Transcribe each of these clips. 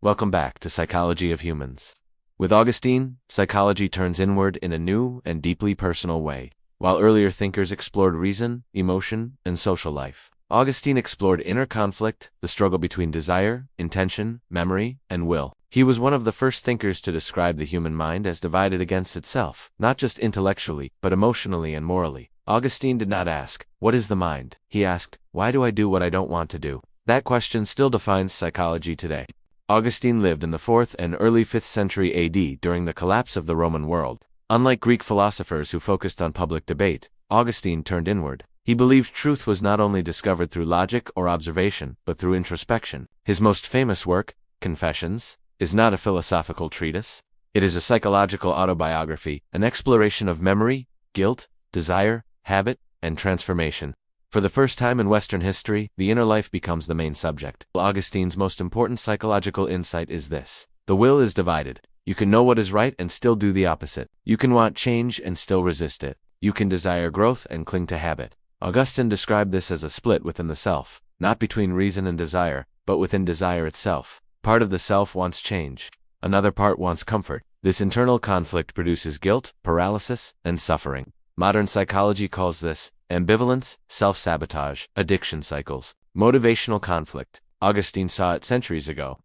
Welcome back to Psychology of Humans. With Augustine, psychology turns inward in a new and deeply personal way. While earlier thinkers explored reason, emotion, and social life, Augustine explored inner conflict, the struggle between desire, intention, memory, and will. He was one of the first thinkers to describe the human mind as divided against itself, not just intellectually, but emotionally and morally. Augustine did not ask, "What is the mind?" He asked, "Why do I do what I don't want to do?" That question still defines psychology today. Augustine lived in the 4th and early 5th century AD during the collapse of the Roman world. Unlike Greek philosophers who focused on public debate, Augustine turned inward. He believed truth was not only discovered through logic or observation, but through introspection. His most famous work, Confessions, is not a philosophical treatise. It is a psychological autobiography, an exploration of memory, guilt, desire, habit, and transformation. For the first time in Western history, the inner life becomes the main subject. Augustine's most important psychological insight is this: the will is divided. You can know what is right and still do the opposite. You can want change and still resist it. You can desire growth and cling to habit. Augustine described this as a split within the self, not between reason and desire, but within desire itself. Part of the self wants change. Another part wants comfort. This internal conflict produces guilt, paralysis, and suffering. Modern psychology calls this ambivalence, self-sabotage, addiction cycles, motivational conflict. Augustine saw it centuries ago.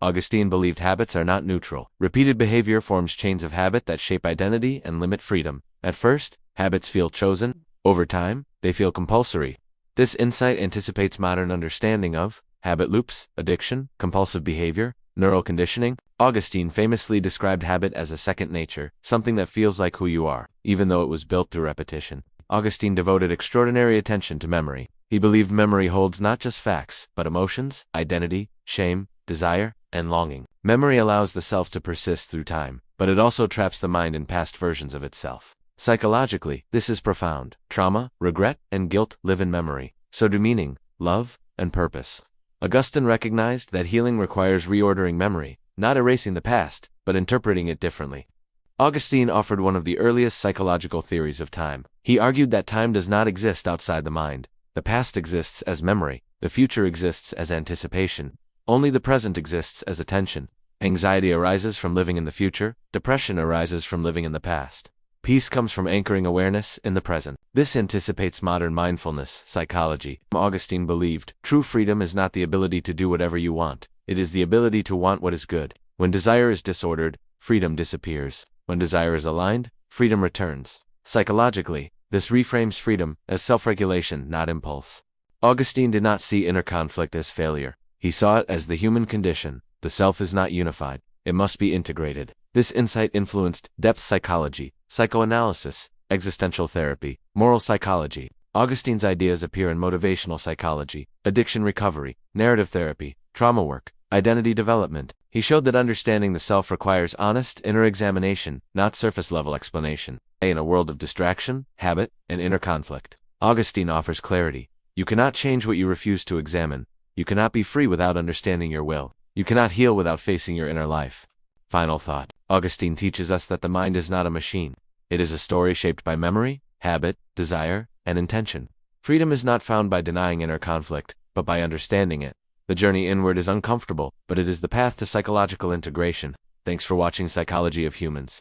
Augustine believed habits are not neutral. Repeated behavior forms chains of habit that shape identity and limit freedom. At first, habits feel chosen. Over time, they feel compulsory. This insight anticipates modern understanding of habit loops, addiction, compulsive behavior, neural conditioning. Augustine famously described habit as a second nature, something that feels like who you are, even though it was built through repetition. Augustine devoted extraordinary attention to memory. He believed memory holds not just facts, but emotions, identity, shame, desire, and longing. Memory allows the self to persist through time, but it also traps the mind in past versions of itself. Psychologically, this is profound. Trauma, regret, and guilt live in memory. So do meaning, love, and purpose. Augustine recognized that healing requires reordering memory, not erasing the past, but interpreting it differently. Augustine offered one of the earliest psychological theories of time. He argued that time does not exist outside the mind. The past exists as memory. The future exists as anticipation. Only the present exists as attention. Anxiety arises from living in the future. Depression arises from living in the past. Peace comes from anchoring awareness in the present. This anticipates modern mindfulness psychology. Augustine believed true freedom is not the ability to do whatever you want. It is the ability to want what is good. When desire is disordered, freedom disappears. When desire is aligned, freedom returns. Psychologically, this reframes freedom as self-regulation, not impulse. Augustine did not see inner conflict as failure. He saw it as the human condition. The self is not unified. It must be integrated. This insight influenced depth psychology, psychoanalysis, existential therapy, moral psychology. Augustine's ideas appear in motivational psychology, addiction recovery, narrative therapy, trauma work, identity development. He showed that understanding the self requires honest inner examination, not surface-level explanation. In a world of distraction, habit, and inner conflict, Augustine offers clarity. You cannot change what you refuse to examine. You cannot be free without understanding your will. You cannot heal without facing your inner life. Final thought. Augustine teaches us that the mind is not a machine. It is a story shaped by memory, habit, desire, and intention. Freedom is not found by denying inner conflict, but by understanding it. The journey inward is uncomfortable, but it is the path to psychological integration. Thanks for watching Psychology of Humans.